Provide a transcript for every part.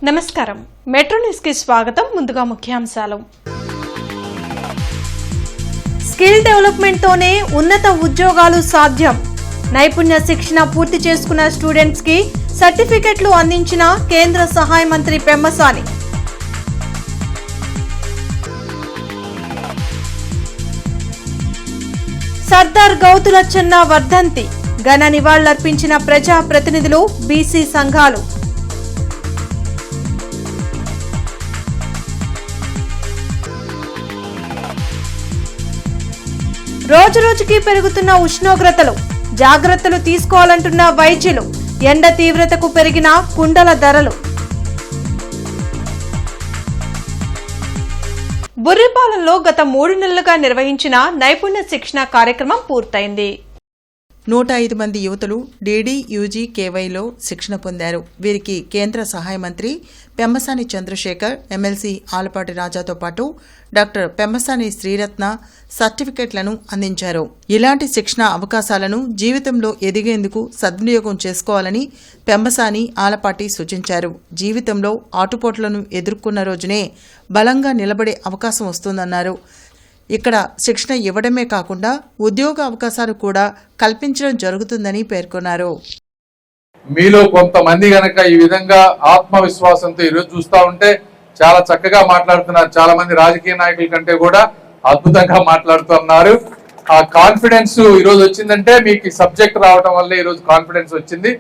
నమస్కారం metro news కి స్వాగతం. ముందుగా ముఖ్యాంశాలు. స్కిల్ డెవలప్మెంట్ తోనే ఉన్నత ఉద్యోగాలు సాధ్యం. నైపుణ్య శిక్షణ పూర్తి చేసుకున్న స్టూడెంట్స్ కి సర్టిఫికెట్లు అందించిన కేంద్ర సహాయ మంత్రి పెమ్మసాని. సర్దార్ గౌతులచ్చన్న వర్ధంతి ఘన నివాళులర్పించిన ప్రజా ప్రతినిధులు, బీసీ సంఘాలు. రోజురోజుకి పెరుగుతున్న ఉష్ణోగ్రతలు, జాగ్రత్తలు తీసుకోవాలంటున్న వైద్యులు. ఎండ తీవ్రతకు పెరిగిన కుండల ధరలు. బుర్రిపాలెంలో గత 3 నెలలుగా నిర్వహించిన నైపుణ్య శిక్షణ కార్యక్రమం పూర్తయింది. 105 మంది యువతులు DDUGKYలో శిక్షణ పొందారు. వీరికి కేంద్ర సహాయ మంత్రి పెమ్మసాని చంద్రశేఖర్, ఎమ్మెల్సీ ఆలపాటి రాజాతో పాటు డాక్టర్ పెమ్మసాని శ్రీరత్న సర్టిఫికెట్లను అందించారు. ఇలాంటి శిక్షణ అవకాశాలను జీవితంలో ఎదిగేందుకు సద్వినియోగం చేసుకోవాలని పెమ్మసాని, ఆలపాటి సూచించారు. జీవితంలో ఆటుపోట్లను ఎదుర్కొన్న రోజునే బలంగా నిలబడే అవకాశం వస్తుందన్నారు. ఇక్కడ శిక్షణ ఇవ్వడమే కాకుండా ఉద్యోగ అవకాశాలు కూడా కల్పించడం జరుగుతుందని పేర్కొన్నారు. మీలో కొంతమంది గనక ఈ విధంగా ఆత్మవిశ్వాసంతో ఈరోజు చూస్తూ ఉంటే చాలా చక్కగా మాట్లాడుతున్నారు. చాలా మంది రాజకీయ నాయకుల కంటే కూడా అద్భుతంగా మాట్లాడుతున్నారు. ఆ కాన్ఫిడెన్స్ ఈరోజు వచ్చిందంటే మీకు సబ్జెక్ట్ రావడం వల్ల ఈరోజు కాన్ఫిడెన్స్ వచ్చింది.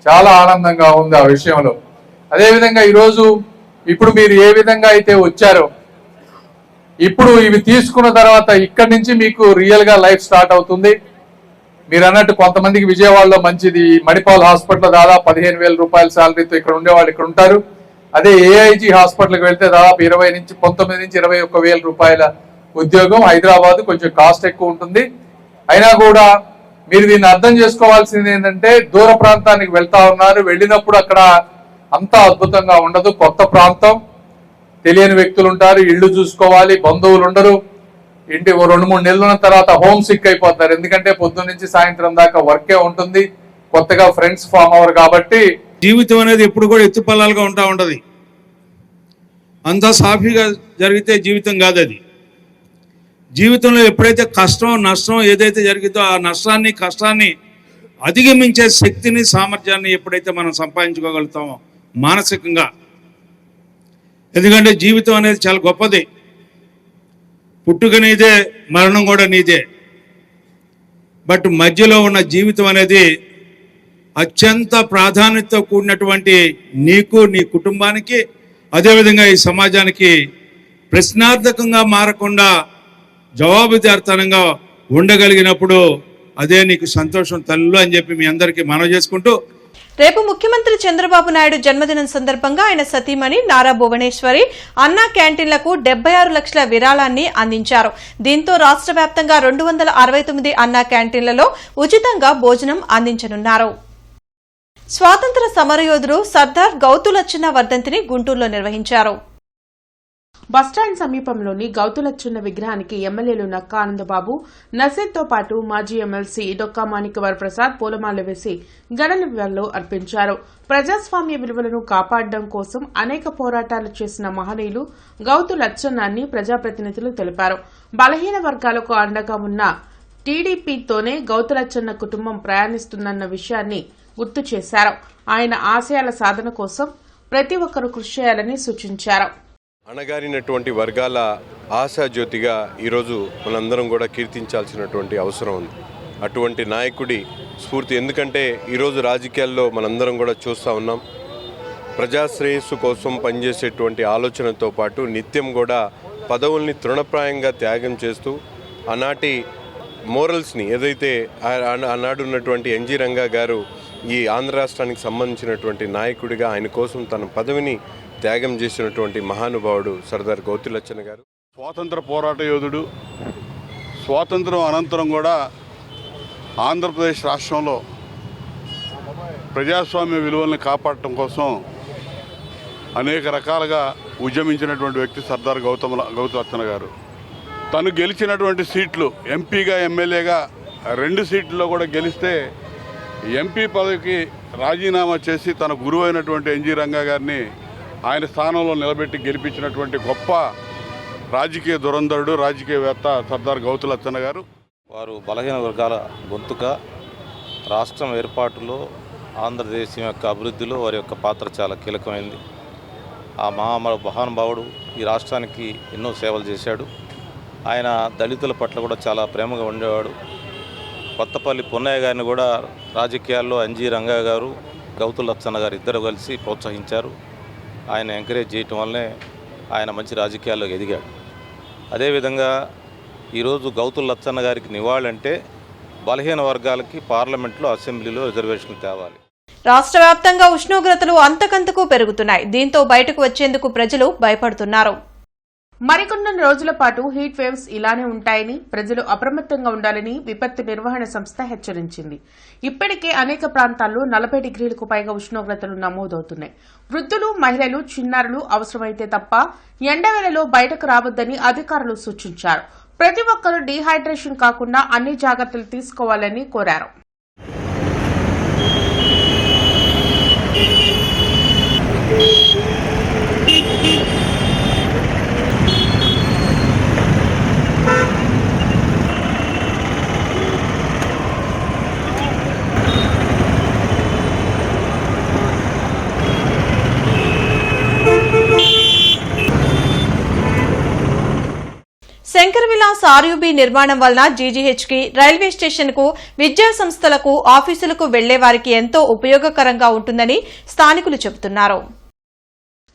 చాలా ఆనందంగా ఉంది ఆ విషయంలో. అదేవిధంగా ఈరోజు ఇప్పుడు మీరు ఏ విధంగా అయితే వచ్చారో, ఇప్పుడు ఇవి తీసుకున్న తర్వాత ఇక్కడి నుంచి మీకు రియల్ గా లైఫ్ స్టార్ట్ అవుతుంది. మీరు అన్నట్టు కొంతమందికి విజయవాడలో మంచిది, మణిపాల్ హాస్పిటల్ దాదాపు 15,000 రూపాయల శాలరీతో ఇక్కడ ఉండేవాళ్ళు ఇక్కడ ఉంటారు. అదే AIG హాస్పిటల్కి వెళ్తే దాదాపు 19 నుంచి 21,000 రూపాయల ఉద్యోగం. హైదరాబాద్ కొంచెం కాస్ట్ ఎక్కువ ఉంటుంది. అయినా కూడా మీరు దీన్ని అర్థం చేసుకోవాల్సింది ఏంటంటే, దూర ప్రాంతానికి వెళ్తా ఉన్నారు. వెళ్ళినప్పుడు అక్కడ అంతా అద్భుతంగా ఉండదు. కొత్త ప్రాంతం, తెలియని వ్యక్తులు ఉంటారు, ఇళ్ళు చూసుకోవాలి, బంధువులు ఉండరు. ఇంటి 2-3 నెలలు ఉన్న తర్వాత హోమ్ సిక్ అయిపోతారు. ఎందుకంటే పొద్దున్న నుంచి సాయంత్రం దాకా వర్కే ఉంటుంది. కొత్తగా ఫ్రెండ్స్ ఫామ్ అవ్వరు. కాబట్టి జీవితం అనేది ఎప్పుడు కూడా ఎత్తుపల్లాలుగా ఉంటది. అంతా సాఫీగా జరిగితే జీవితం కాదు అది. జీవితంలో ఎప్పుడైతే కష్టం, నష్టం ఏదైతే జరిగిందో ఆ నష్టాన్ని, కష్టాన్ని అధిగమించే శక్తిని, సామర్థ్యాన్ని ఎప్పుడైతే మనం సంపాదించుకోగలుగుతామో మానసికంగా. ఎందుకంటే జీవితం అనేది చాలా గొప్పది. పుట్టుక నీదే, మరణం కూడా నీదే. బట్ మధ్యలో ఉన్న జీవితం అనేది అత్యంత ప్రాధాన్యతతో కూడినటువంటి నీకు, నీ కుటుంబానికి, అదేవిధంగా ఈ సమాజానికి ప్రశ్నార్థకంగా మారకుండా జవాబుదారితనంగా ఉండగలిగినప్పుడు అదే నీకు సంతోషం తల్లు అని చెప్పి మీ అందరికీ మనవి చేసుకుంటూ, రేపు ముఖ్యమంత్రి చంద్రబాబు నాయుడు జన్మదినం సందర్భంగా ఆయన సతీమణి నారా భువనేశ్వరి అన్నా క్యాంటీన్లకు 76 లక్షల విరాళాన్ని అందించారు. దీంతో రాష్ట్ర వ్యాప్తంగా 269 అన్నా క్యాంటీన్లలో ఉచితంగా భోజనం అందించనున్నారు. స్వాతంత్ర సమరయోధుడు సర్దార్ గౌతులచ్చన్న వర్ధంతిని గుంటూరులో నిర్వహించారు. బస్టాండ్ సమీపంలోని గౌతులచ్చన్న విగ్రహానికి ఎమ్మెల్యేలు నక్కా ఆనందబాబు, నసీర్తో పాటు మాజీ ఎమ్మెల్సీ డొక్కా మాణిక్యవర ప్రసాద్ పూలమాల వేసి ఘన నివాళులు అర్పించారు. ప్రజాస్వామ్య విలువలను కాపాడడం కోసం అనేక పోరాటాలు చేసిన మహనీయులు గౌతులచ్చన్న అని ప్రజాప్రతినిధులు తెలిపారు. బలహీన వర్గాలకు అండగా ఉన్న టీడీపీతోనే గౌతులచ్చన్న కుటుంబం ప్రయాణిస్తుందన్న విషయాన్ని గుర్తు చేశారు. ఆయన ఆశయాల సాధన కోసం ప్రతి ఒక్కరూ కృషి చేయాలని సూచించారు. అణగారినటువంటి వర్గాల ఆశాజ్యోతిగా ఈరోజు మనందరం కూడా కీర్తించాల్సినటువంటి అవసరం ఉంది. అటువంటి నాయకుడి స్ఫూర్తి, ఎందుకంటే ఈరోజు రాజకీయాల్లో మనందరం కూడా చూస్తూ ఉన్నాం. ప్రజాశ్రేయస్సు కోసం పనిచేసేటువంటి ఆలోచనతో పాటు నిత్యం కూడా పదవుల్ని తృణప్రాయంగా త్యాగం చేస్తూ ఆనాటి మోరల్స్ని ఏదైతే ఆనాడు ఉన్నటువంటి NG రంగా గారు ఈ ఆంధ్ర రాష్ట్రానికి సంబంధించినటువంటి నాయకుడిగా ఆయన కోసం తన పదవిని త్యాగం చేసినటువంటి మహానుభావుడు సర్దార్ గౌతులచ్చన్న గారు. స్వాతంత్ర పోరాట యోధుడు. స్వాతంత్రం అనంతరం కూడా ఆంధ్రప్రదేశ్ రాష్ట్రంలో ప్రజాస్వామ్య విలువల్ని కాపాడటం కోసం అనేక రకాలుగా ఉద్యమించినటువంటి వ్యక్తి సర్దార్ గౌతులచ్చన్న గారు. తను గెలిచినటువంటి సీట్లు, ఎంపీగా, ఎమ్మెల్యేగా 2 సీట్లలో కూడా గెలిస్తే ఎంపీ పదవికి రాజీనామా చేసి తన గురువైనటువంటి NG రంగా గారిని ఆయన స్థానంలో నిలబెట్టి గెలిపించినటువంటి గొప్ప రాజకీయ దురంధరుడు, రాజకీయవేత్త సర్దార్ గౌతు లచ్చన్న గారు. వారు బలహీన వర్గాల గొంతుక. రాష్ట్రం ఏర్పాటులో ఆంధ్రదేశం యొక్క అభివృద్ధిలో వారి యొక్క పాత్ర చాలా కీలకమైంది. ఆ మహానుభావుడు ఈ రాష్ట్రానికి ఎన్నో సేవలు చేశాడు. ఆయన దళితుల పట్ల కూడా చాలా ప్రేమగా ఉండేవాడు. కొత్తపల్లి పున్నయ్య గారిని కూడా రాజకీయాల్లో ఎన్జీ రంగా గారు, గౌతు లచ్చన్న గారు ఇద్దరు కలిసి ప్రోత్సహించారు. ఆయన ఎంకరేజ్ చేయటం వల్లనే ఆయన మంచి రాజకీయాల్లోకి ఎదిగాడు. అదేవిధంగా ఈరోజు గౌతు లచ్చన్న గారికి నివాళులంటే బలహీన వర్గాలకి పార్లమెంట్లో, అసెంబ్లీలో రిజర్వేషన్లు తేవాలి. రాష్ట్ర వ్యాప్తంగా ఉష్ణోగ్రతలు అంతకంతకు పెరుగుతున్నాయి. దీంతో బయటకు వచ్చేందుకు ప్రజలు భయపడుతున్నారు. మరికొన్ని రోజుల పాటు హీట్ వేవ్స్ ఇలానే ఉంటాయని, ప్రజలు అప్రమత్తంగా ఉండాలని విపత్తు నిర్వహణ సంస్థ హెచ్చరించింది. ఇప్పటికే అనేక ప్రాంతాల్లో 40 డిగ్రీలకు పైగా ఉష్ణోగ్రతలు నమోదవుతున్నాయి. వృద్ధులు, మహిళలు, చిన్నారులు అవసరమైతే తప్ప ఎండవేళలో బయటకు రావద్దని అధికారులు సూచించారు. ప్రతి ఒక్కరూ డీహైడ్రేషన్ కాకుండా అన్ని జాగ్రత్తలు తీసుకోవాలని కోరారు. శంకర్ విలాస్ ఆర్యూబీ నిర్మాణం వలన జీజీహెచ్కి, రైల్వే స్టేషన్కు, విద్యా సంస్థలకు, ఆఫీసులకు వెళ్లే వారికి ఎంతో ఉపయోగకరంగా ఉంటుందని స్థానికులు చెబుతున్నారు.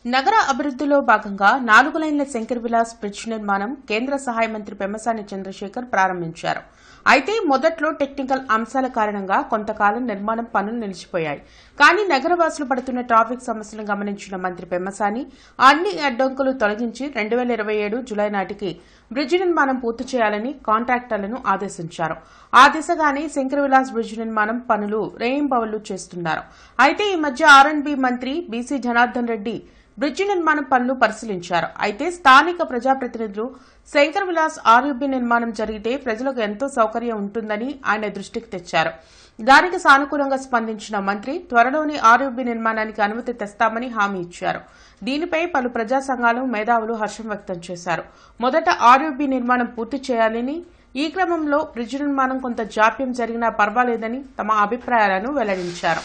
నగర అభివృద్ధిలో భాగంగా 4 లైన్ల శంకర్ విలాస్ బ్రిడ్జ్ నిర్మాణం కేంద్ర సహాయ మంత్రి పెమ్మసాని చంద్రశేఖర్ ప్రారంభించారు. అయితే మొదట్లో టెక్నికల్ అంశాల కారణంగా కొంతకాలం నిర్మాణం పనులు నిలిచిపోయాయి. కానీ నగరవాసులు పడుతున్న ట్రాఫిక్ సమస్యలను గమనించిన మంత్రి పెమ్మసాని అన్ని అడ్డంకులు తొలగించి 2027 జులై నాటికి బ్రిడ్జ్ నిర్మాణం పూర్తి చేయాలని కాంట్రాక్టర్లను ఆదేశించారు. ఆ దిశగానే శంకర్ విలాస్ బ్రిడ్జ్ నిర్మాణం పనులు రేయింబవళ్లు చేస్తున్నారు. అయితే ఈ మధ్య ఆర్ఎండ్బీ మంత్రి బీసీ జనార్దన్ రెడ్డి బ్రిడ్జి నిర్మాణం పనులు పరిశీలించారు. అయితే స్థానిక ప్రజాప్రతినిధులు శంకర్ విలాస్ ఆర్యూబీ నిర్మాణం జరిగితే ప్రజలకు ఎంతో సౌకర్యం ఉంటుందని ఆయన దృష్టికి తెచ్చారు. దానికి సానుకూలంగా స్పందించిన మంత్రి త్వరలోనే ఆర్యూబీ నిర్మాణానికి అనుమతి తెస్తామని హామీ ఇచ్చారు. దీనిపై పలు ప్రజా సంఘాలు, మేధావులు హర్షం వ్యక్తం చేశారు. మొదట ఆర్యూబీ నిర్మాణం పూర్తి చేయాలని, ఈ క్రమంలో బ్రిడ్జి నిర్మాణం కొంత జాప్యం జరిగినా పర్వాలేదని తమ అభిప్రాయాలను వెల్లడించారు.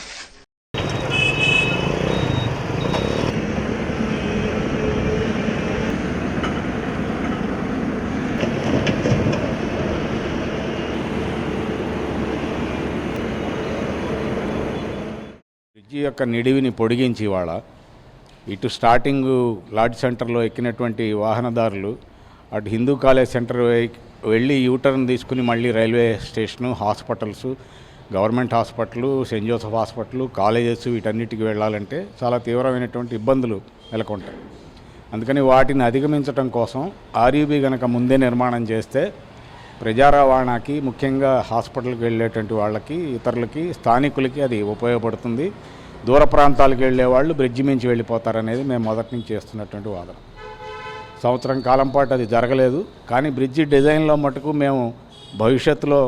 బ్రిడ్జి యొక్క నిడివిని పొడిగించి ఇవాళ ఇటు స్టార్టింగ్ లాడ్జ్ సెంటర్లో ఎక్కినటువంటి వాహనదారులు అటు హిందూ కాలేజ్ సెంటర్ వెళ్ళి యూటర్న్ తీసుకుని మళ్ళీ railway station, hospitals, government hospital, Saint Joseph hospital, colleges వీటన్నిటికి వెళ్ళాలంటే చాలా తీవ్రమైనటువంటి ఇబ్బందులు నెలకొంటాయి. అందుకని వాటిని అధిగమించడం కోసం ఆర్యూబీ కనుక ముందే నిర్మాణం చేస్తే ప్రజా రవాణాకి, ముఖ్యంగా హాస్పిటల్కి వెళ్ళేటువంటి వాళ్ళకి, ఇతరులకి, స్థానికులకి అది ఉపయోగపడుతుంది. దూర ప్రాంతాలకు వెళ్ళే వాళ్ళు బ్రిడ్జి మించి వెళ్ళిపోతారనేది మేము మొదటి నుంచి చేస్తున్నటువంటి వాదన. సంవత్సరం కాలం పాటు అది జరగలేదు. కానీ బ్రిడ్జి డిజైన్లో మటుకు మేము భవిష్యత్తులో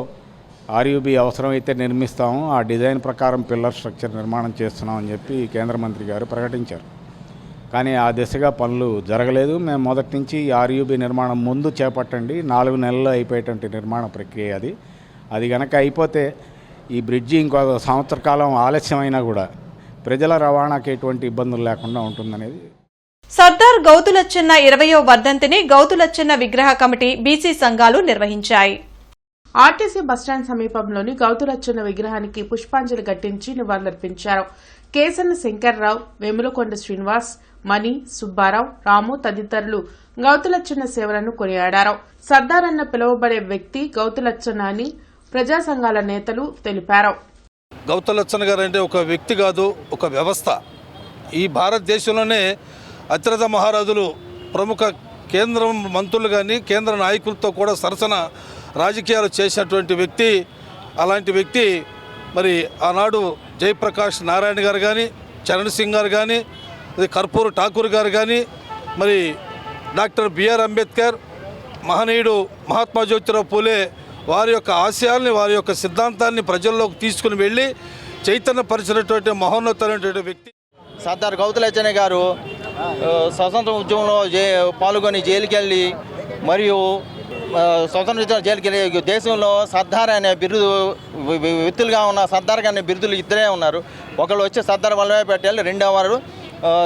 ఆర్యూబీ అవసరమైతే నిర్మిస్తాము, ఆ డిజైన్ ప్రకారం పిల్లర్ స్ట్రక్చర్ నిర్మాణం చేస్తున్నామని చెప్పి కేంద్ర మంత్రి గారు ప్రకటించారు. కానీ ఆ దిశగా పనులు జరగలేదు. మేము మొదటి నుంచి ఆర్యూబీ నిర్మాణం ముందు చేపట్టండి, 4 నెలల్లో అయిపోయేటువంటి నిర్మాణ ప్రక్రియ అది కనుక అయిపోతే ఈ బ్రిడ్జి ఇంకో సంవత్సర కాలం ఆలస్యమైనా కూడా ప్రజల రవాణాకి ఎటువంటి ఇబ్బందులు లేకుండా ఉంటుందనేది. సర్దార్ గౌతు లచ్చన్న 20వ వర్ధంతిని గౌతు లచ్చన్న విగ్రహ కమిటీ, బీసీ సంఘాలు నిర్వహించాయి. ఆర్టీసీ బస్టాండ్ సమీపంలోని గౌతు లచ్చన్న విగ్రహానికి పుష్పాంజలి ఘటించి నివాళులర్పించారు. కేసన్న శంకర్రావు, వేములకొండ శ్రీనివాస్, మణి, సుబ్బారావు, రాము తదితరులు గౌతు లచ్చన్న సేవలను కొనియాడారు. సర్దార్ అన్న పిలువబడే వ్యక్తి గౌతు లచ్చన్న అని ప్రజా సంఘాల నేతలు తెలిపారు. గౌతు లచ్చన్న గారు అంటే ఒక వ్యక్తి కాదు, ఒక వ్యవస్థ. ఈ భారతదేశంలోనే అతిరథ మహారాజులు, ప్రముఖ కేంద్ర మంత్రులు కానీ కేంద్ర నాయకులతో కూడా సరసన రాజకీయాలు చేసినటువంటి వ్యక్తి. అలాంటి వ్యక్తి మరి ఆనాడు జయప్రకాష్ నారాయణ గారు కానీ, చరణ్ సింగ్ గారు కానీ, కర్పూర్ ఠాకూర్ గారు కానీ, మరి డాక్టర్ బిఆర్ అంబేద్కర్, మహనీయుడు మహాత్మా జ్యోతిరావు పూలే వారి యొక్క ఆశయాల్ని, వారి యొక్క సిద్ధాంతాన్ని ప్రజల్లోకి తీసుకుని వెళ్ళి చైతన్యపరిచినటువంటి మహోన్నతమైనటువంటి వ్యక్తి సర్దార్ గౌతు లచ్చన్న గారు స్వతంత్ర ఉద్యమంలో పాల్గొని జైలుకి వెళ్ళి మరియు స్వతంత్ర జైలుకి వెళ్ళి దేశంలో సర్దార్ అనే బిరుదు వ్యక్తులుగా ఉన్న సర్దార్ అనే బిరుదులు ఇద్దరే ఉన్నారు. ఒకళ్ళు వచ్చి సర్దార్ వల్లభాయ్ పటేల్, రెండవ వారు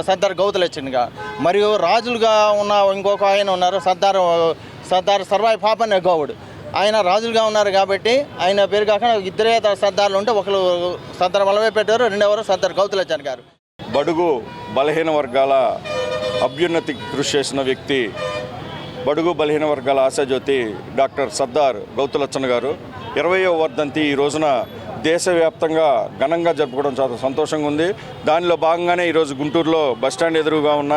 సర్దార్ గౌతులచ్చన్గా, మరియు రాజులుగా ఉన్న ఇంకొక ఆయన ఉన్నారు సర్దార్ సర్వాయి పాపన్న గౌడ్. ఆయన రాజులుగా ఉన్నారు కాబట్టి ఆయన పేరు కాకుండా ఇద్దరే సర్దార్లు ఉంటే ఒకరు సర్దార్ వల్లభాయ్ పటేల్, రెండవవారు సర్దార్ గౌతులచ్చన్ గారు. బడుగు బలహీన వర్గాల అభ్యున్నతి కృషి చేసిన వ్యక్తి, బడుగు బలహీన వర్గాల ఆశాజ్యోతి డాక్టర్ సర్దార్ గౌతులచ్చన్ గారు 20వ వర్ధంతి ఈ రోజున దేశవ్యాప్తంగా ఘనంగా జరుపుకోవడం చాలా సంతోషంగా ఉంది. దానిలో భాగంగానే ఈరోజు గుంటూరులో బస్టాండ్ ఎదురుగా ఉన్న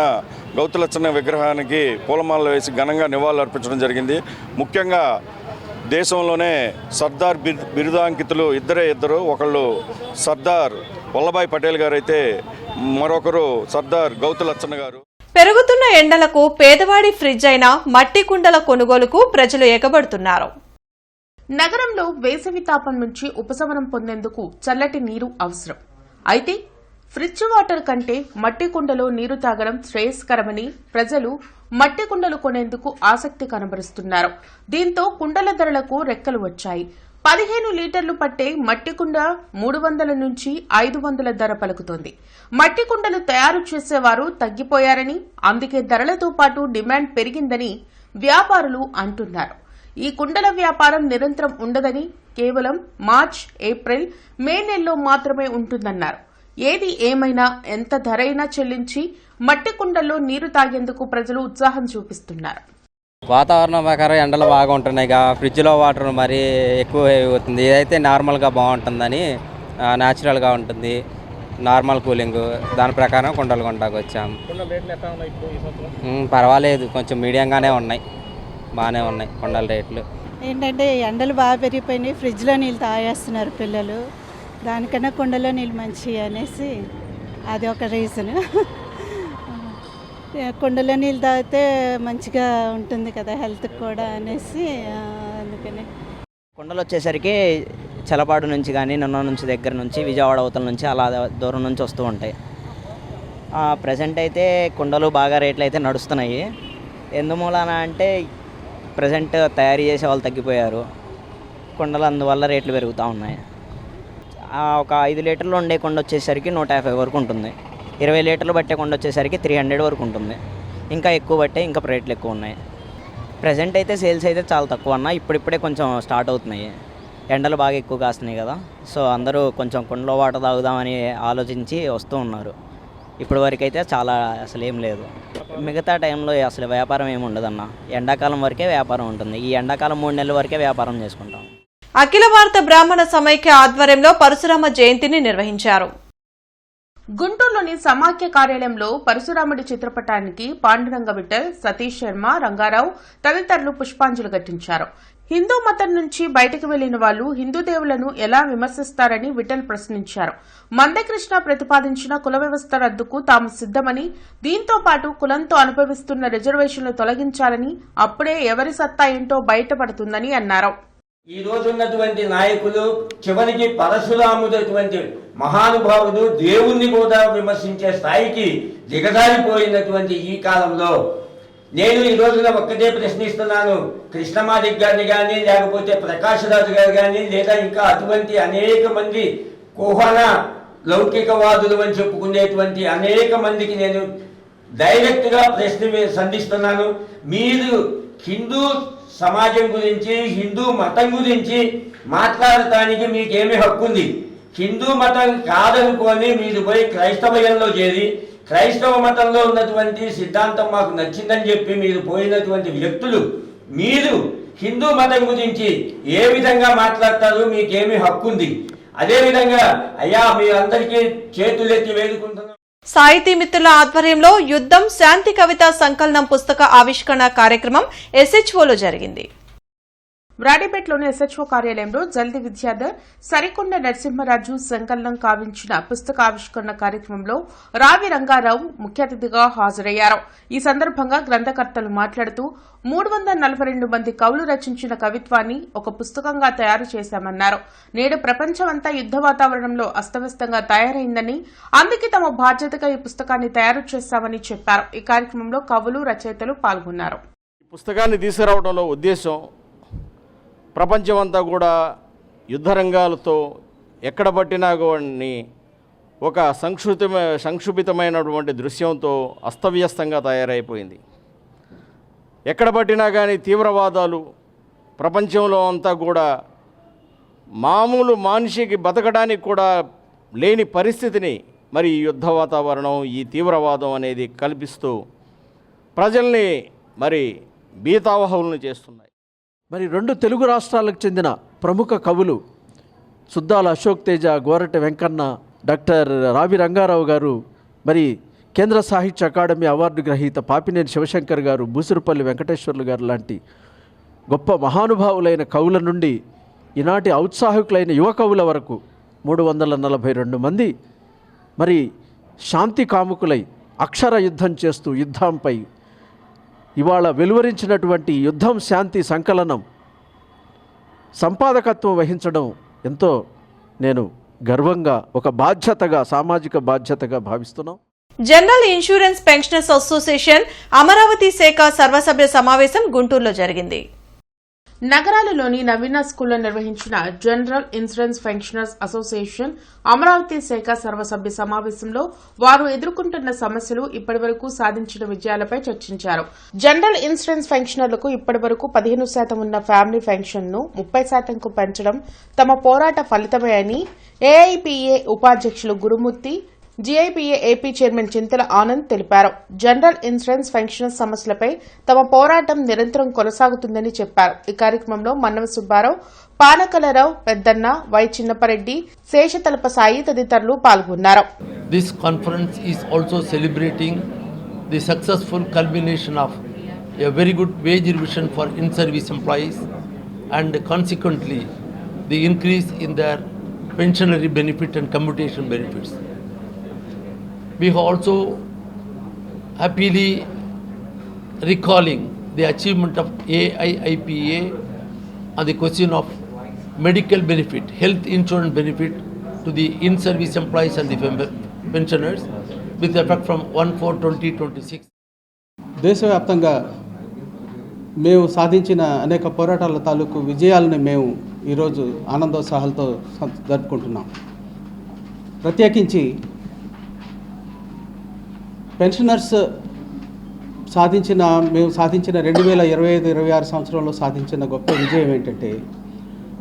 గౌతులచ్చన్ విగ్రహానికి పూలమాలలు వేసి ఘనంగా నివాళులు అర్పించడం జరిగింది. ముఖ్యంగా దేశంలోనే సర్దార్ బిరుదాంకితులు ఇద్దరు. ఒకళ్ళు సర్దార్ వల్లభాయ్ పటేల్ గారు అయితే మరొకరు సర్దార్ గౌతులచ్చన్ గారు. పెరుగుతున్న ఎండలకు పేదవాడి ఫ్రిడ్జ్ అయిన మట్టి కుండల కొనుగోలుకు ప్రజలు ఎగబడుతున్నారు. నగరంలో వేసవి తాపం నుంచి ఉపశమనం పొందేందుకు చల్లటి నీరు అవసరం. అయితే ఫ్రిడ్జ్ వాటర్ కంటే మట్టి కుండలో నీరు తాగడం శ్రేయస్కరమని ప్రజలు మట్టి కుండలు కొనేందుకు ఆసక్తి కనబరుస్తున్నారు. దీంతో కుండల ధరలకు రెక్కలు వచ్చాయి. 15 లీటర్లు పట్టే మట్టి కుండ 300 నుంచి 500 ధర పలుకుతోంది. మట్టి కుండలు తయారు చేసేవారు తగ్గిపోయారని, అందుకే ధరలతో పాటు డిమాండ్ పెరిగిందని వ్యాపారులు అంటున్నారు. ఈ కుండల వ్యాపారం నిరంతరం ఉండదని, కేవలం మార్చ్, ఏప్రిల్, మే నెలలో మాత్రమే ఉంటుందన్నారు. ఏది ఏమైనా ఎంత ధరైనా చెల్లించి మట్టి కుండల్లో నీరు తాగేందుకు ప్రజలు ఉత్సాహం చూపిస్తున్నారు. వాతావరణం ప్రకారం ఎండలు బాగా ఉంటున్నాయి. ఫ్రిడ్జ్లో వాటర్ మరీ ఎక్కువ అవుతుంది. ఇదైతే నార్మల్గా బాగుంటుందని, న్యాచురల్గా ఉంటుంది, నార్మల్ కూలింగ్. దాని ప్రకారం కుండలు కొంటాకు వచ్చాము. పర్వాలేదు, కొంచెం మీడియంగానే ఉన్నాయి, బాగానే ఉన్నాయి కుండల రేట్లు. ఏంటంటే ఎండలు బాగా పెరిగిపోయినాయి, ఫ్రిడ్జ్లో నీళ్ళు తాగేస్తున్నారు పిల్లలు. దానికన్నా కుండలో నీళ్ళు మంచివి అనేసి అది ఒక రీజన్. కుండలో నీళ్ళు తాగితే మంచిగా ఉంటుంది కదా హెల్త్కి కూడా అనేసి అందుకని. కుండలు వచ్చేసరికి చలపాడు నుంచి కానీ నిన్న నుంచి దగ్గర నుంచి విజయవాడ అవతల నుంచి అలా దూరం నుంచి వస్తూ ఉంటాయి. ప్రజెంట్ అయితే కుండలు బాగా రేట్లు అయితే నడుస్తున్నాయి. ఎందుమూలన అంటే ప్రజెంట్ తయారు చేసే వాళ్ళు తగ్గిపోయారు, కుండలు అందువల్ల రేట్లు పెరుగుతూ ఉన్నాయి. ఒక 5 లీటర్లు ఉండే కుండ వచ్చేసరికి 150 వరకు ఉంటుంది. 20 లీటర్లు పట్టే కొండ వచ్చేసరికి 300 వరకు ఉంటుంది. ఇంకా ఎక్కువ పట్టే ఇంకా రేట్లు ఎక్కువ ఉన్నాయి. ప్రజెంట్ అయితే సేల్స్ అయితే చాలా తక్కువ అన్న. ఇప్పుడిప్పుడే కొంచెం స్టార్ట్ అవుతున్నాయి. ఎండలు బాగా ఎక్కువ కాస్తున్నాయి కదా, సో అందరూ కొంచెం కుండలో వాటర్ తాగుదామని ఆలోచించి వస్తూ ఉన్నారు. ఇప్పటి వరకు అయితే చాలా అసలు ఏం లేదు. మిగతా టైంలో అసలు వ్యాపారం ఏమి ఉండదన్న. ఎండాకాలం వరకే వ్యాపారం ఉంటుంది. ఈ ఎండాకాలం 3 నెలల వరకే వ్యాపారం చేసుకుంటాం. అఖిల భారత బ్రాహ్మణ సమైక్య ఆధ్వర్యంలో పరశురామ జయంతిని నిర్వహించారు. గుంటూరులోని సమాఖ్య కార్యాలయంలో పరశురాముడి చిత్రపటానికి పాండురంగ విఠల్, సతీష్ శర్మ, రంగారావు తదితరులు పుష్పాంజలి ఘటించారు. హిందూ మతం నుంచి బయటకు వెళ్లిన వాళ్లు హిందూ దేవులను ఎలా విమర్శిస్తారని విఠల్ ప్రశ్నించారు. మందకృష్ణ ప్రతిపాదించిన కుల వ్యవస్థ రద్దుకు తాము సిద్దమని, దీంతో పాటు కులంతో అనుభవిస్తున్న రిజర్వేషన్లు తొలగించాలని, అప్పుడే ఎవరి సత్తా ఏంటో బయటపడుతుందని అన్నారు. ఈ రోజు ఉన్నటువంటి నాయకులు చివరికి పరశురాముడటువంటి మహానుభావుడు దేవుణ్ణి కూడా విమర్శించే స్థాయికి దిగజారిపోయినటువంటి ఈ కాలంలో నేను ఈ రోజున ఒక్కటే ప్రశ్నిస్తున్నాను. కృష్ణమాదిక్ గారిని కానీ, లేకపోతే ప్రకాష్ రాజు గారు కానీ, లేదా ఇంకా అటువంటి అనేక మంది కుహన లౌకికవాదులు అని చెప్పుకునేటువంటి అనేక మందికి నేను డైరెక్ట్గా ప్రశ్న సంధిస్తున్నాను. మీరు హిందూ సమాజం గురించి, హిందూ మతం గురించి మాట్లాడటానికి మీకేమి హక్కు ఉంది? హిందూ మతం కాదనుకొని మీరు పోయి క్రైస్తవయంలో చేరి క్రైస్తవ మతంలో ఉన్నటువంటి సిద్ధాంతం మాకు నచ్చిందని చెప్పి మీరు పోయినటువంటి వ్యక్తులు, మీరు హిందూ మతం గురించి ఏ విధంగా మాట్లాడతారు? మీకేమి హక్కు ఉంది? అదేవిధంగా అయ్యా మీ అందరికీ చేతులెత్తి వేడుకుంటున్నాం. సాహితీ మిత్రుల ఆధ్వర్యంలో యుద్ధం శాంతి కవిత సంకలనం పుస్తక ఆవిష్కరణ కార్యక్రమం SHOలో జరిగింది. వ్రాడిపేటలోని ఎస్హెచ్ఓ కార్యాలయంలో జల్ది విద్యాధర్ సరికొండ నరసింహరాజు సంకలనం కావించిన పుస్తకావిష్కరణ కార్యక్రమంలో రావి రంగారావు ముఖ్య అతిథిగా హాజరయ్యారు. ఈ సందర్భంగా గ్రంథకర్తలు మాట్లాడుతూ 342 మంది కవులు రచించిన కవిత్వాన్ని ఒక పుస్తకంగా తయారు చేశామన్నారు. నేడు ప్రపంచమంతా యుద్ద వాతావరణంలో అస్తవ్యస్తంగా తయారైందని, అందుకే తమ బాధ్యతగా ఈ పుస్తకాన్ని తయారు చేశామని చెప్పారు. ఈ కార్యక్రమంలో కవులు, రచయితలు పాల్గొన్నారు. పుస్తకాన్ని తీసుకురావడంలో ఉద్దేశం ప్రపంచమంతా కూడా యుద్ధ రంగాలతో ఎక్కడ పట్టినా కానీ ఒక సంక్షుభితమైనటువంటి దృశ్యంతో అస్తవ్యస్తంగా తయారైపోయింది. ఎక్కడ పట్టినా కానీ తీవ్రవాదాలు ప్రపంచంలో అంతా కూడా మామూలు మనిషికి బతకడానికి కూడా లేని పరిస్థితిని మరి ఈ యుద్ధ వాతావరణం, ఈ తీవ్రవాదం అనేది కల్పిస్తూ ప్రజల్ని మరి భీతావహులను చేస్తున్నాయి. మరి 2 తెలుగు రాష్ట్రాలకు చెందిన ప్రముఖ కవులు సుద్దాల అశోక్ తేజ, గోరటి వెంకన్న, డాక్టర్ రావి రంగారావు గారు, మరి కేంద్ర సాహిత్య అకాడమీ అవార్డు గ్రహీత పాపినేని శివశంకర్ గారు, బూసురుపల్లి వెంకటేశ్వర్లు గారు లాంటి గొప్ప మహానుభావులైన కవుల నుండి ఈనాటి ఔత్సాహికులైన యువ కవుల వరకు 342 మంది మరి శాంతి కాముకులై అక్షర యుద్ధం చేస్తూ యుద్ధంపై ఇవాళ వెలువరించినటువంటి యుద్ధం శాంతి సంకలనం సంపాదకత్వం వహించడం ఎంతో నేను గర్వంగా, ఒక బాధ్యతగా, సామాజిక బాధ్యతగా భావిస్తున్నాం. General insurance pensioners association Amaravati శాఖ సర్వసభ్య సమావేశం గుంటూరులో జరిగింది. నగరాలలోని నవీన స్కూల్లో నిర్వహించిన general insurance pensioners association Amaravati శాఖ సర్వసభ్య సమావేశంలో వారు ఎదుర్కొంటున్న సమస్యలు, ఇప్పటివరకు సాధించిన విజయాలపై చర్చించారు. జనరల్ ఇన్సూరెన్స్ పెన్షనర్లకు ఇప్పటివరకు 15% ఉన్న ఫ్యామిలీ పెన్షన్ ను 30%కు పెంచడం తమ పోరాట ఫలితమే అని ఏఐపీఏ ఉపాధ్యక్షులు గురుమూర్తి, జీఐపీఏ ఏపీ చైర్మన్ చింతల ఆనంద్ తెలిపారు. జనరల్ ఇన్సూరెన్స్ పెన్షనర్స్ సమస్యలపై తమ పోరాటం నిరంతరం కొనసాగుతుందని చెప్పారు. ఈ కార్యక్రమంలో మన్నవ సుబ్బారావు, పానకలరావు, పెద్దన్న, వై చిన్నపరెడ్డి, శేషతలప సాయి తదితరులు పాల్గొన్నారు. This conference is also celebrating the successful culmination of a very good wage revision for in-service employees and consequently the increase in their pensionary benefit and commutation benefits. We are also happily recalling the achievement of AIIPA on the question of medical benefit, health insurance benefit to the in-service employees and the pensioners with effect from 1/4/2026. దేశవ్యాప్తంగా మేము సాధించిన అనేక పోరాటాల తాలూకు విజయాలను మేము ఈరోజు ఆనందోత్సాహాలతో జరుపుకుంటున్నాం. ప్రత్యేకించి పెన్షనర్స్ మేము సాధించిన 2025-26 సంవత్సరంలో సాధించిన గొప్ప విజయం ఏంటంటే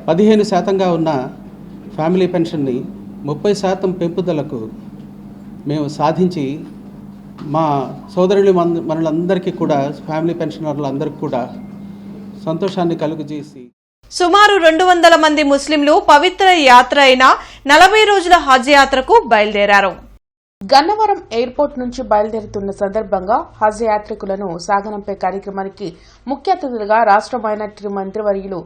15% ఉన్న ఫ్యామిలీ పెన్షన్ని 30% పెంపుదలకు మేము సాధించి మా సోదరులు మనలందరికీ కూడా, ఫ్యామిలీ పెన్షనర్లందరికీ కూడా సంతోషాన్ని కలుగజేసి సుమారు 200 మంది ముస్లింలు పవిత్ర యాత్ర అయిన 40 రోజుల హజ్ యాత్రకు బయలుదేరారు. గన్నవరం ఎయిర్పోర్ట్ నుంచి బయలుదేరుతున్న సందర్భంగా హజ్ యాత్రికులను సాగనంపే కార్యక్రమానికి ముఖ్య అతిథులుగా రాష్ట్ర మైనార్టీ మంత్రివర్యులు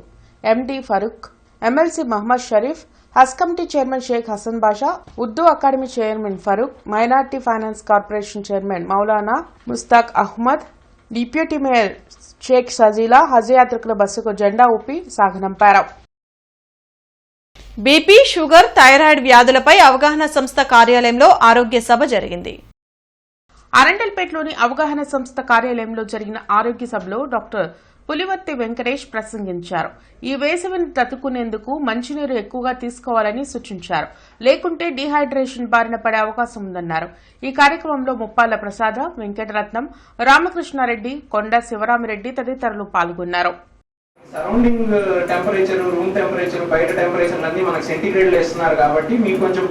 MD Farooq, MLC Mohammed Sharif, Haj committee chairman Sheikh Hasan Basha, Urdu academy chairman Farooq, minority finance corporation chairman Maulana Mushtaq Ahmed, deputy mayor Sheikh Sajila Haj యాత్రికుల బస్సుకు జెండా ఊపి సాగనంపారు. బీపీ, షుగర్, థైరాయిడ్ వ్యాధులపై అవగాహన సంస్థ కార్యాలయంలో ఆరోగ్య సభ జరిగింది. అరండల్పేటలోని అవగాహన సంస్థ కార్యాలయంలో జరిగిన ఆరోగ్య సభలో డాక్టర్ పులివర్తి వెంకటేష్ ప్రసంగించారు. ఈ వేసవిని తట్టుకునేందుకు మంచినీరు ఎక్కువగా తీసుకోవాలని సూచించారు. లేకుంటే డీహైడ్రేషన్ బారిన పడే అవకాశం ఉందన్నారు. ఈ కార్యక్రమంలో ముప్పాల ప్రసాద, వెంకటరత్నం, రామకృష్ణారెడ్డి, కొండ శివరామిరెడ్డి తదితరులు పాల్గొన్నారు. సరౌండింగ్ టెంపరేచర్, రూమ్ టెంపరేచర్, బయట టెంపరేచర్ అన్ని మనకు సెంటీగ్రేడ్లో ఇస్తున్నారు కాబట్టి మీకు కొంచెం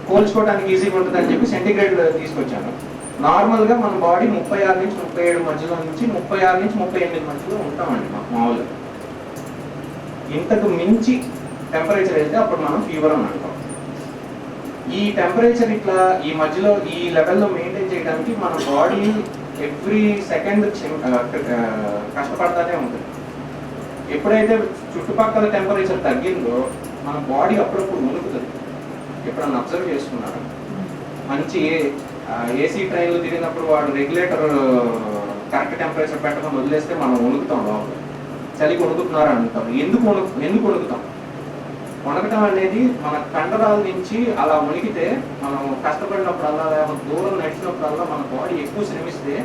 కోల్చుకోవడానికి ఈజీగా ఉంటుందని చెప్పి సెంటీగ్రేడ్ తీసుకొచ్చాను. నార్మల్గా మన బాడీ 36 నుంచి 37 మధ్యలో నుంచి 36 నుంచి 38 మధ్యలో ఉంటామండి మామూలుగా. ఇంతకు మించి టెంపరేచర్ వెళ్తే అప్పుడు మనం ఫీవర్ అని అంటాం. ఈ టెంపరేచర్ ఇట్లా ఈ మధ్యలో ఈ లెవెల్లో మెయింటైన్ చేయడానికి మన బాడీ ఎవ్రీ సెకండ్ కష్టపడతానే ఉంటుంది. ఎప్పుడైతే చుట్టుపక్కల టెంపరేచర్ తగ్గిందో మన బాడీ అప్పుడప్పుడు వణుకుతుంది. ఎప్పుడన్నా అబ్జర్వ్ చేసుకున్నారా? మంచి ఏసీ ట్రైన్లు తిరిగినప్పుడు వాడు రెగ్యులేటర్ కరెక్ట్ టెంపరేచర్ పెట్టకుండా వదిలేస్తే మనం వణుకుతాం, లోపల చలికి వణుకుతున్నారు అంటాం. ఎందుకు వణుకుతాం? వణకటం అనేది మన కండరాల నుంచి అలా వణికితే, మనం కష్టపడినప్పుడల్లా దూరం నడిచినప్పుడల్లా మన బాడీ ఎక్కువ శ్రమిస్తే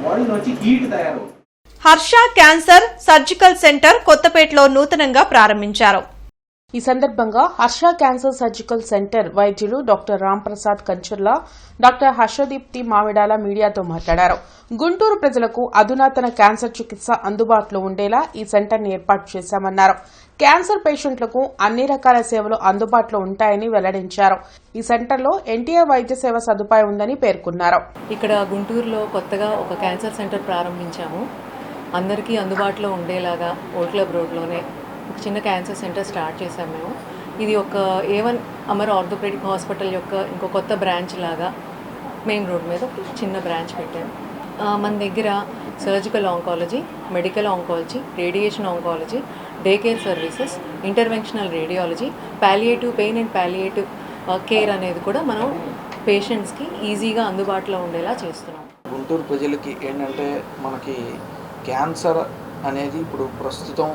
బాడీలోంచి హీట్ తయారవుతుంది. హర్ష క్యాన్సర్ సర్జికల్ సెంటర్ కొత్తపేటలో నూతనంగా ప్రారంభించారు. ఈ సందర్భంగా హర్ష క్యాన్సర్ సర్జికల్ సెంటర్ వైద్యులు డాక్టర్ రామ్ ప్రసాద్ కంచర్ల, డాక్టర్ హర్షదీప్తి మావిడాల మీడియాతో మాట్లాడారు. గుంటూరు ప్రజలకు అధునాతన క్యాన్సర్ చికిత్స అందుబాటులో ఉండేలా ఈ సెంటర్ని ఏర్పాటు చేశామన్నారు. క్యాన్సర్ పేషెంట్లకు అన్ని రకాల సేవలు అందుబాటులో ఉంటాయని వెల్లడించారు. ఈ సెంటర్లో ఎన్టీఆర్ వైద్య సేవ సదుపాయం ఉందని పేర్కొన్నారు. ఇక్కడ గుంటూరులో కొత్తగా ఒక క్యాన్సర్ సెంటర్ ప్రారంభించాము. అందరికీ అందుబాటులో ఉండేలాగా ఓల్డ్ క్లబ్ రోడ్లోనే ఒక చిన్న క్యాన్సర్ సెంటర్ స్టార్ట్ చేశాము మేము. ఇది ఒక A1 అమర్ ఆర్థోపెడిక్ హాస్పిటల్ యొక్క ఇంకో కొత్త బ్రాంచ్ లాగా మెయిన్ రోడ్ మీద ఒక చిన్న బ్రాంచ్ పెట్టాము. మన దగ్గర surgical oncology, medical oncology, radiation oncology, day care services, interventional radiology, palliative pain and palliative care అనేది కూడా మనం పేషెంట్స్కి ఈజీగా అందుబాటులో ఉండేలా చేస్తున్నాం. గుంటూరు ప్రజలకి ఏంటంటే, మనకి క్యాన్సర్ అనేది ఇప్పుడు ప్రస్తుతం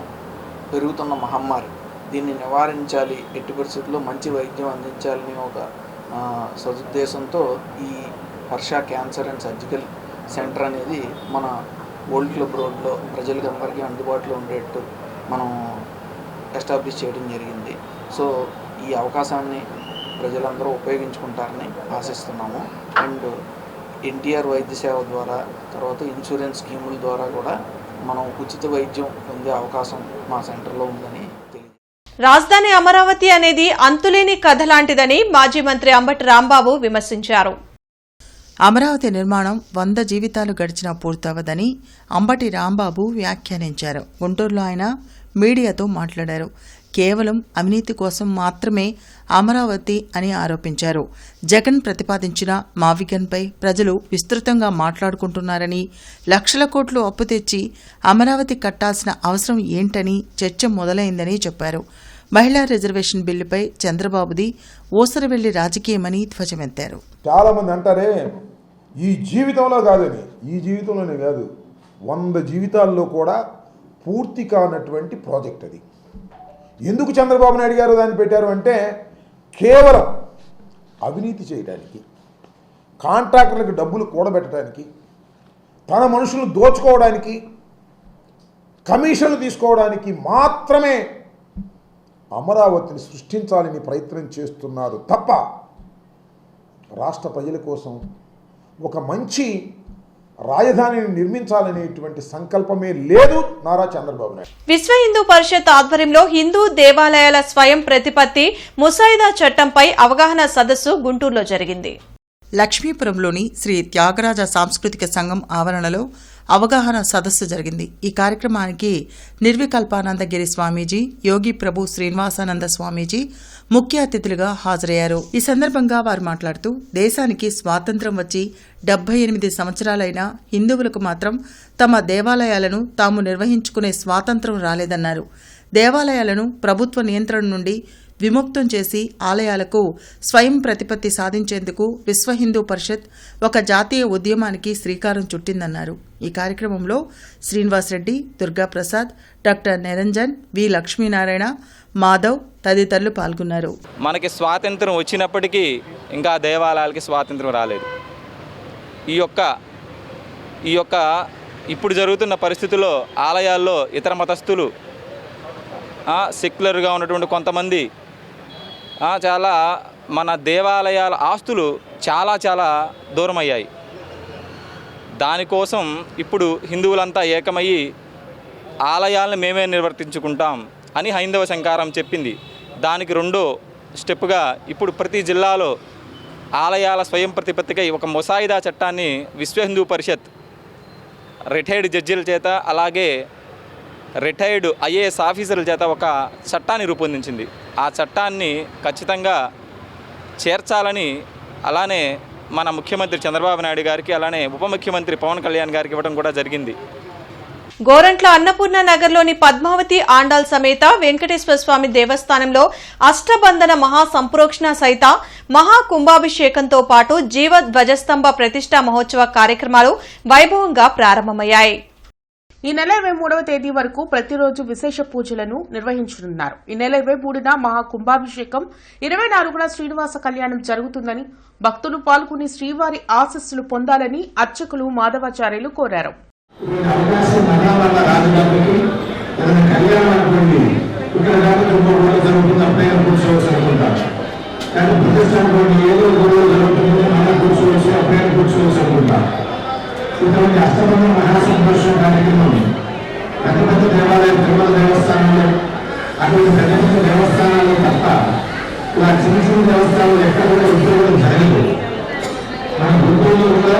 పెరుగుతున్న మహమ్మారి. దీన్ని నివారించాలి, ఎట్టి పరిస్థితుల్లో మంచి వైద్యం అందించాలని ఒక సదుద్దేశంతో ఈ Harsha cancer and surgical centre అనేది మన ఓల్డ్ క్లబ్ రోడ్లో ప్రజలకు అందరికీ అందుబాటులో ఉండేట్టు మనం ఎస్టాబ్లిష్ చేయడం జరిగింది. సో ఈ అవకాశాన్ని ప్రజలందరూ ఉపయోగించుకుంటారని ఆశిస్తున్నాము. అండ్ ఎన్టీఆర్ వైద్య సేవ ద్వారా, తర్వాత ఇన్సూరెన్స్ స్కీముల ద్వారా కూడా మనం ఉచిత వైద్యం పొందే అవకాశం మా సెంటర్లో ఉందని తెలియదు. రాజధాని అమరావతి అనేది అంతులేని కథ లాంటిదని మాజీ మంత్రి అంబటి రాంబాబు విమర్శించారు. అమరావతి నిర్మాణం 100 జీవితాలు గడిచినా పూర్తవదని అంబటి రాంబాబు వ్యాఖ్యానించారు. గుంటూరులో ఆయన మీడియాతో మాట్లాడారు. కేవలం అవినీతి కోసం మాత్రమే అమరావతి అని ఆరోపించారు. జగన్ ప్రతిపాదించిన మావిగన్పై ప్రజలు విస్తృతంగా మాట్లాడుకుంటున్నారని, లక్షల కోట్లు అప్పు తెచ్చి అమరావతి కట్టాల్సిన అవసరం ఏంటని చర్చ మొదలైందని చెప్పారు. మహిళా రిజర్వేషన్ బిల్లుపై చంద్రబాబుది ఊసరవెల్లి రాజకీయమని ధ్వజమెత్తారు. చాలామంది అంటారే ఈ జీవితంలో కాదని, ఈ జీవితంలోనే కాదు 100 జీవితాల్లో కూడా పూర్తి కానటువంటి ప్రాజెక్ట్ అది. ఎందుకు చంద్రబాబు నాయుడు గారు దాన్ని పెట్టారు అంటే, కేవలం అవినీతి చేయడానికి, కాంట్రాక్టర్లకు డబ్బులు కూడబెట్టడానికి, తన మనుషులను దోచుకోవడానికి, కమిషన్లు తీసుకోవడానికి మాత్రమే అమరావతిని సృష్టించాలని ప్రయత్నం చేస్తున్నారు తప్ప రాష్ట్ర ప్రజల కోసం ఒక మంచి రాజధానిని నిర్మించాలనేటువంటి సంకల్పమే లేదు నారా చంద్రబాబు నాయుడు. విశ్వ హిందూ పరిషత్ ఆధ్వర్యంలో హిందూ దేవాలయాల స్వయం ప్రతిపత్తి ముసాయిదా చట్టంపై అవగాహన సదస్సు గుంటూరులో జరిగింది. లక్ష్మీపురంలోని శ్రీ త్యాగరాజ సాంస్కృతిక సంఘం ఆవరణలో అవగాహన సదస్సు జరిగింది. ఈ కార్యక్రమానికి నిర్వికల్పానందగిరి స్వామీజీ, యోగి ప్రభు శ్రీనివాసానంద స్వామీజీ ముఖ్య అతిథులుగా హాజరయ్యారు. ఈ సందర్భంగా వారు మాట్లాడుతూ, దేశానికి స్వాతంత్ర్యం వచ్చి 78 సంవత్సరాలైనా హిందువులకు మాత్రం తమ దేవాలయాలను తాము నిర్వహించుకునే స్వాతంత్ర్యం రాలేదన్నారు. దేవాలయాలను ప్రభుత్వ నియంత్రణ నుండి విముక్తం చేసి ఆలయాలకు స్వయం ప్రతిపత్తి సాధించేందుకు విశ్వ హిందూ పరిషత్ ఒక జాతీయ ఉద్యమానికి శ్రీకారం చుట్టిందన్నారు. ఈ కార్యక్రమంలో శ్రీనివాసరెడ్డి, దుర్గాప్రసాద్, డాక్టర్ నిరంజన్, వి లక్ష్మీనారాయణ, మాధవ్ తదితరులు పాల్గొన్నారు. మనకి స్వాతంత్రం వచ్చినప్పటికీ ఇంకా దేవాలయాలకి స్వాతంత్రం రాలేదు. ఈ యొక్క ఇప్పుడు జరుగుతున్న పరిస్థితుల్లో ఆలయాల్లో ఇతర మతస్థులు, సెక్యులర్గా ఉన్నటువంటి కొంతమంది చాలా మన దేవాలయాల ఆస్తులు చాలా దూరం అయ్యాయి. దానికోసం ఇప్పుడు హిందువులంతా ఏకమయ్యి ఆలయాలను మేమే నిర్వర్తించుకుంటాం అని హైందవ సంకారం చెప్పింది. దానికి రెండో స్టెప్గా ఇప్పుడు ప్రతి జిల్లాలో ఆలయాల స్వయం ప్రతిపత్తికై ఒక ముసాయిదా చట్టాన్ని విశ్వ హిందూ పరిషత్ రిటైర్డ్ జడ్జీల చేత, అలాగే రిటైర్డ్ ఐఏఎస్ ఆఫీసర్ల చేత ఒక చట్టాన్ని రూపొందించింది. ఆ చట్టాన్ని ఖచ్చితంగా చేర్చాలని అలానే మన ముఖ్యమంత్రి చంద్రబాబు నాయుడు గారికి, అలానే ఉప ముఖ్యమంత్రి పవన్ కళ్యాణ్ గారికి ఇవ్వడం కూడా జరిగింది. గోరంట్ల అన్నపూర్ణ నగర్లోని పద్మావతి ఆండాల్ సమేత వెంకటేశ్వర స్వామి దేవస్థానంలో అష్టబంధన మహా సంప్రోక్షణ సహిత మహా కుంభాభిషేకంతో పాటు జీవ ధ్వజస్తంభ ప్రతిష్ఠా మహోత్సవ కార్యక్రమాలు వైభవంగా ప్రారంభమయ్యాయి. ఈ నెల 23వ తేదీ వరకు ప్రతిరోజు విశేష పూజలను నిర్వహించనున్నారు. ఈ నెల 23న మహా కుంభాభిషేకం, 24న శ్రీనివాస కళ్యాణం జరుగుతుందని భక్తులు పాల్గొని శ్రీవారి ఆశీస్సులు పొందాలని అర్చకులు మాధవాచార్యులు కోరారు. ఇటువంటి అష్టబంధన మహాసంతోషం కార్యక్రమం పెద్ద పెద్ద దేవాలయం తిరుమల దేవస్థానంలో అటువంటి పెద్ద పెద్ద దేవస్థానాల్లో తప్ప ఇలా చిన్న చిన్న దేవస్థానాలు ఎక్కడ కూడా ఉపయోగం జరగదు. మన గుంటూరులో కూడా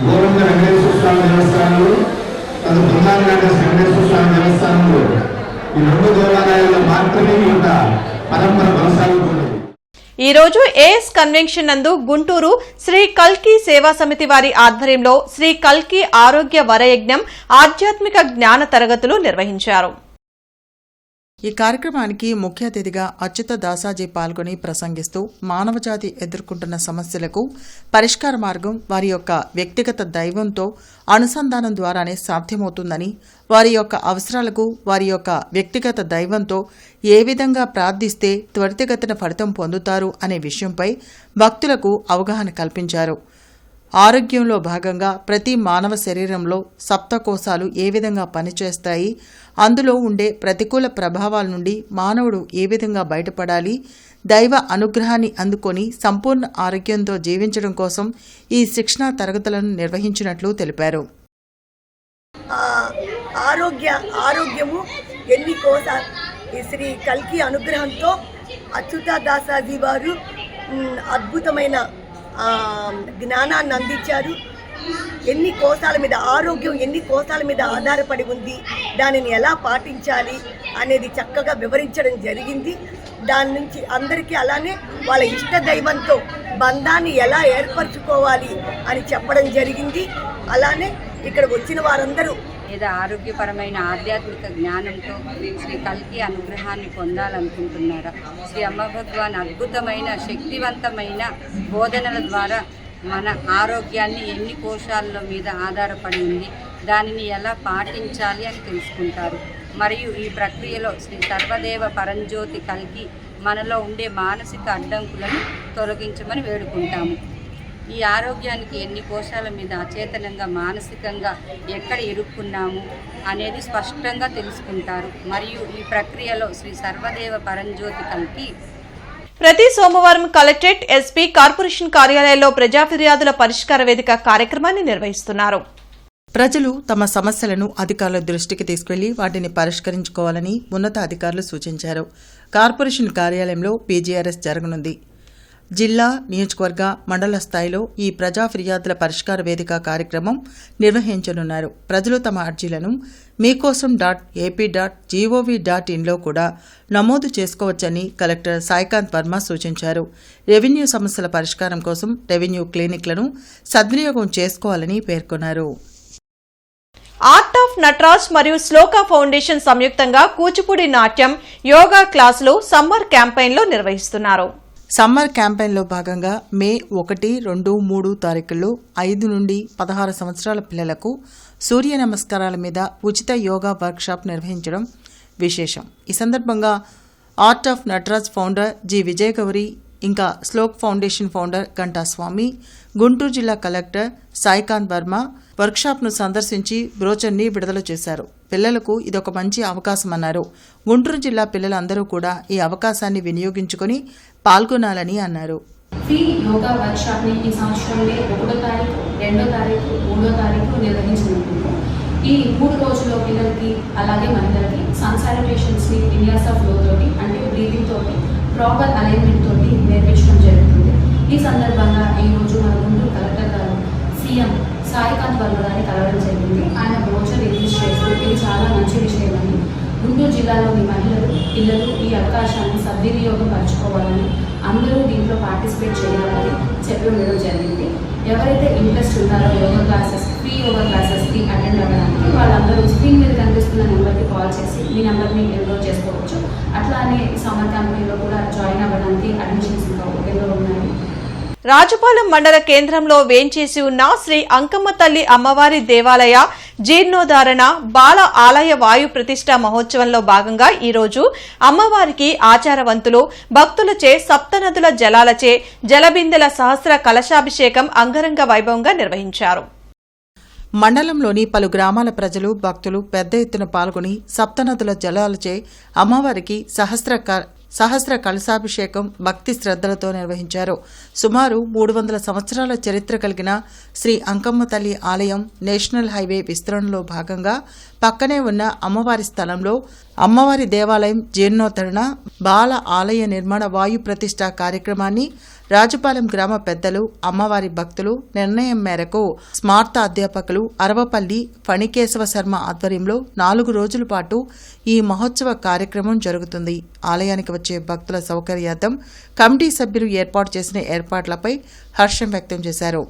గోవింద వెంకటేశ్వర స్వామి దేవస్థానంలో అది బృందావన వెంకటేశ్వర స్వామి దేవస్థానంలో ఈ 2 దేవాలయాల్లో మాత్రమే ఈ యొక్క పరంపర కొనసాగుతున్నది. ఈ రోజు ఏఎస్ కన్వెన్షన్ నందు గుంటూరు శ్రీ కల్కి సేవా సమితి వారి ఆధ్వర్యంలో శ్రీ కల్కి ఆరోగ్య వరయజ్ఞం ఆధ్యాత్మిక జ్ఞాన తరగతులు నిర్వహించారు. ఈ కార్యక్రమానికి ముఖ్య అతిథిగా అచ్యుత దాసాజీ పాల్గొని ప్రసంగిస్తూ మానవజాతి ఎదుర్కొంటున్న సమస్యలకు పరిష్కార మార్గం వారి యొక్క వ్యక్తిగత దైవంతో అనుసంధానం ద్వారానే సాధ్యమవుతుందని, వారి యొక్క అవసరాలకు వారి యొక్క వ్యక్తిగత దైవంతో ఏ విధంగా ప్రార్థిస్తే త్వరితగతిన ఫలితం పొందుతారు అనే విషయంపై భక్తులకు అవగాహన కల్పించారు. ఆరోగ్యంలో భాగంగా ప్రతి మానవ శరీరంలో సప్తకోశాలు ఏ విధంగా పనిచేస్తాయి, అందులో ఉండే ప్రతికూల ప్రభావాల నుండి మానవుడు ఏ విధంగా బయటపడాలి, దైవ అనుగ్రహాన్ని అందుకొని సంపూర్ణ ఆరోగ్యంతో జీవించడం కోసం ఈ శిక్షణా తరగతులను నిర్వహించినట్లు తెలిపారు. ఆరోగ్యము ఎన్ని కోసాలు ఈ శ్రీ కల్కి అనుగ్రహంతో అచ్యుత దాసాజీ వారు అద్భుతమైన జ్ఞానాన్ని అందించారు. ఎన్ని కోశాల మీద ఆరోగ్యం ఎన్ని కోశాల మీద ఆధారపడి ఉంది, దానిని ఎలా పాటించాలి అనేది చక్కగా వివరించడం జరిగింది. దాని నుంచి అందరికీ అలానే వాళ్ళ ఇష్ట దైవంతో బంధాన్ని ఎలా ఏర్పరచుకోవాలి అని చెప్పడం జరిగింది. అలానే ఇక్కడ వచ్చిన వారందరూ లేదా ఆరోగ్యపరమైన ఆధ్యాత్మిక జ్ఞానంతో శ్రీ కల్కి అనుగ్రహాన్ని పొందాలనుకుంటున్నారా? శ్రీ అమ్మ భగవాన్ అద్భుతమైన శక్తివంతమైన బోధనల ద్వారా మన ఆరోగ్యాన్ని ఎన్ని కోశాల మీద ఆధారపడి ఉంది, దానిని ఎలా పాటించాలి అని తెలుసుకుంటారు. మరియు ఈ ప్రక్రియలో శ్రీ సర్వదేవ పరంజ్యోతి కల్కి మనలో ఉండే మానసిక అడ్డంకులను తొలగించమని వేడుకుంటాము. ఈ ఆరోగ్యానికి ఎన్ని కోశాల మీద అచేతనంగా మానసికంగా ఎక్కడ ఇరుక్కున్నాము అనేది స్పష్టంగా తెలుసుకుంటారు. మరియు ఈ ప్రక్రియలో శ్రీ సర్వదేవ పరంజ్యోతి కల్కి ప్రతి సోమవారం కలెక్టరేట్, ఎస్పీ, కార్పొరేషన్ కార్యాలయాల్లో ప్రజా ఫిర్యాదుల పరిష్కార వేదిక కార్యక్రమాన్ని నిర్వహిస్తున్నారు. ప్రజలు తమ సమస్యలను అధికారుల దృష్టికి తీసుకెళ్లి వాటిని పరిష్కరించుకోవాలని ఉన్నత అధికారులు సూచించారు. కార్పొరేషన్ కార్యాలయంలో పీజీఆర్ఎస్ జరగనుంది. జిల్లా, నియోజకవర్గ, మండల స్థాయిలో ఈ ప్రజా ఫిర్యాదుల పరిష్కార వేదిక కార్యక్రమం నిర్వహించనున్నారు. ప్రజలు తమ అర్జీలను మీకోసం.ఏపీ.gov.in లో కూడా నమోదు చేసుకోవచ్చని కలెక్టర్ సాయికాంత్ వర్మ సూచించారు. రెవెన్యూ సమస్యల పరిష్కారం కోసం రెవెన్యూ క్లినిక్లను సద్వినియోగం చేసుకోవాలని పేర్కొన్నారు. ఆర్ట్ ఆఫ్ నటరాజ్ మరియు శ్లోక ఫౌండేషన్ సంయుక్తంగా కూచిపూడి నాట్యం, యోగా క్లాసులు సమ్మర్ క్యాంపెయిన్లో నిర్వహిస్తున్నారు. సమ్మర్ క్యాంపెయిన్లో భాగంగా మే 1, 2, 3 తారీఖుల్లో 5 నుండి 16 సంవత్సరాల పిల్లలకు సూర్య నమస్కారాల మీద ఉచిత యోగా వర్క్షాప్ నిర్వహించడం విశేషం. ఈ సందర్భంగా art of Nataraj founder G Vijayagauri, ఇంకా శ్లోక్ ఫౌండేషన్ ఫౌండర్ గంటా స్వామి, గుంటూరు జిల్లా కలెక్టర్ సాయికాంత్ వర్మ వర్క్షాప్ను సందర్శించి బ్రోచర్ని విడుదల చేశారు. పిల్లలకు ఇదొక మంచి అవకాశం అన్నారు. గుంటూరు జిల్లా పిల్లలందరూ కూడా ఈ అవకాశాన్ని వినియోగించుకుని పాల్గొనాలని అన్నారు. యోగా వర్క్షాప్ ని ఈ సంవత్సరం 1వ తారీఖు, 2వ తారీఖు, 3వ తారీఖు నిర్వహించనుకుంటున్నాం. ఈ 3 రోజుల్లో పిల్లలకి అలాగే మహిళలకి సన్ సాలిటేషన్స్ ని విన్యాస ఫ్లో తోటి, అంటే బ్రీతింగ్ తోటి, ప్రాపర్ అలైన్మెంట్ తోటి నేర్పించడం జరుగుతుంది. ఈ సందర్భంగా ఈ రోజు మన గుంటూరు కలెక్టర్ గారు సీఎం సాయికాంత్ వర్మ గారిని కలవడం జరిగింది. ఆయన బ్రోచర్ రిలీజ్ చేస్తూ ఇది చాలా మంచి విషయమని, గుంటూరు జిల్లాలోని మహిళలు, పిల్లలు ఈ అవకాశాన్ని సద్వినియోగం పరచుకోవాలని, అందరూ దీంట్లో పార్టిసిపేట్ చేయాలని చెప్పడం జరిగింది. ఎవరైతే ఇంట్రెస్ట్ ఉన్నారో యోగా క్లాసెస్, ఫ్రీ యోగా క్లాసెస్కి అటెండ్ అవ్వడానికి వాళ్ళందరూ స్క్రీన్ మీద కనిపిస్తున్న నెంబర్కి కాల్ చేసి మీ నెంబర్ని ఎన్రోల్ చేసుకోవచ్చు. అట్లానే సమ్మర్ క్యాంపెయిన్లో కూడా జాయిన్ అవ్వడానికి అడ్మిషన్స్ ఇంకా ఓపెన్లో ఉన్నాయి. రాజుపాలెం మండల కేంద్రంలో వేంచేసి ఉన్న శ్రీ అంకమ్మ తల్లి అమ్మవారి దేవాలయ జీర్ణోధారణ బాల ఆలయ వాయు ప్రతిష్ఠ మహోత్సవంలో భాగంగా ఈరోజు అమ్మవారికి ఆచారవంతులు భక్తులచే సప్తనదుల జలాలచే జలబిందెల సహస్ర కలశాభిషేకం అంగరంగ వైభవంగా నిర్వహించారు. మండలంలోని పలు గ్రామాల ప్రజలు భక్తులు పెద్ద ఎత్తున పాల్గొని సప్తనదుల జలాలచే అమ్మవారికి సహస్ర కలశాభిషేకం భక్తి శ్రద్ధలతో నిర్వహించారు. సుమారు 300 సంవత్సరాల చరిత్ర కలిగిన శ్రీ అంకమ్మ తల్లి ఆలయం నేషనల్ హైవే విస్తరణలో భాగంగా పక్కనే ఉన్న అమ్మవారి స్థలంలో అమ్మవారి దేవాలయం జీర్ణోద్ధరణ బాల ఆలయ నిర్మాణ వాయు ప్రతిష్ఠ కార్యక్రమాన్ని రాజుపాలెం గ్రామ పెద్దలు, అమ్మవారి భక్తులు నిర్ణయం మేరకు స్మార్త అధ్యాపకులు అరవపల్లి ఫణికేశవ శర్మ ఆధ్వర్యంలో 4 రోజుల పాటు ఈ మహోత్సవ కార్యక్రమం జరుగుతుంది. ఆలయానికి వచ్చే భక్తుల సౌకర్యార్థం కమిటీ సభ్యులు ఏర్పాటు చేసిన ఏర్పాట్లపై హర్షం వ్యక్తం చేశారు.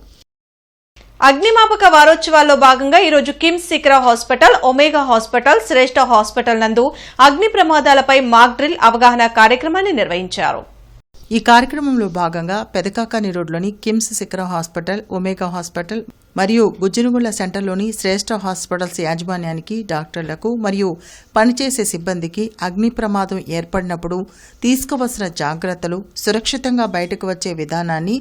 అగ్నిమాపక వారోత్సవాల్లో భాగంగా ఈరోజు KIMS Sikhara hospital, Omega hospital, శ్రేష్ఠ హాస్పిటల్ నందు అగ్ని ప్రమాదాలపై మాక్ డ్రిల్ అవగాహన కార్యక్రమాన్ని నిర్వహించారు. ఈ కార్యక్రమంలో భాగంగా పెదకాకాని రోడ్లోని KIMS Sikhara hospital, Omega hospital మరియు గుజ్జినగుళ్ల సెంటర్లోని శ్రేష్ఠ హాస్పిటల్స్ యాజమాన్యానికి, డాక్టర్లకు మరియు పనిచేసే సిబ్బందికి అగ్ని ప్రమాదం ఏర్పడినప్పుడు తీసుకోవలసిన జాగ్రత్తలు, సురక్షితంగా బయటకు వచ్చే విధానాన్ని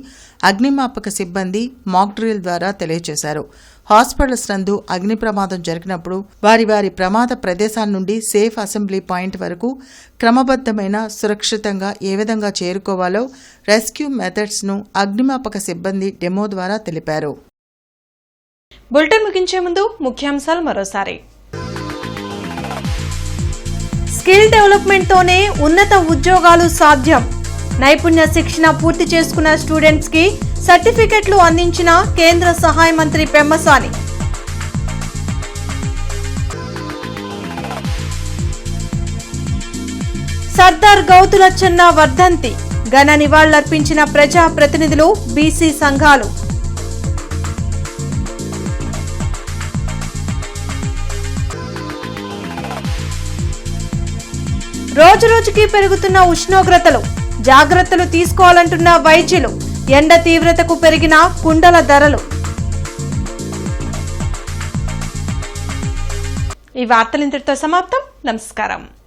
అగ్నిమాపక సిబ్బంది మాక్ డ్రిల్ ద్వారా తెలియజేశారు. హాస్పిటల్స్ నందు అగ్ని ప్రమాదం జరిగినప్పుడు వారి ప్రమాద ప్రదేశాల నుండి సేఫ్ అసెంబ్లీ పాయింట్ వరకు క్రమబద్ధమైన సురక్షితంగా ఏ విధంగా చేరుకోవాలో రెస్క్యూ మెథడ్స్ను అగ్నిమాపక సిబ్బంది డెమో ద్వారా తెలిపారు. బులెటిన్ ముగించే ముందు ముఖ్యాంశాలు మరోసారి. స్కిల్ డెవలప్మెంట్ తోనే ఉన్నత ఉద్యోగాలు సాధ్యం. నైపుణ్య శిక్షణ పూర్తి చేసుకున్న స్టూడెంట్స్ కి సర్టిఫికెట్లు అందించిన కేంద్ర సహాయ మంత్రి పెమ్మసాని. సర్దార్ గౌతులచ్చన్న వర్ధంతి ఘన నివాళులర్పించిన ప్రజా ప్రతినిధులు, బీసీ సంఘాలు. రోజురోజుకి పెరుగుతున్న ఉష్ణోగ్రతలు, జాగ్రత్తలు తీసుకోవాలంటున్న వైద్యులు. ఎండ తీవ్రతకు పెరిగిన కుండల ధరలు. ఈ వార్తలు ఇంతటితో సమాప్తం. నమస్కారం.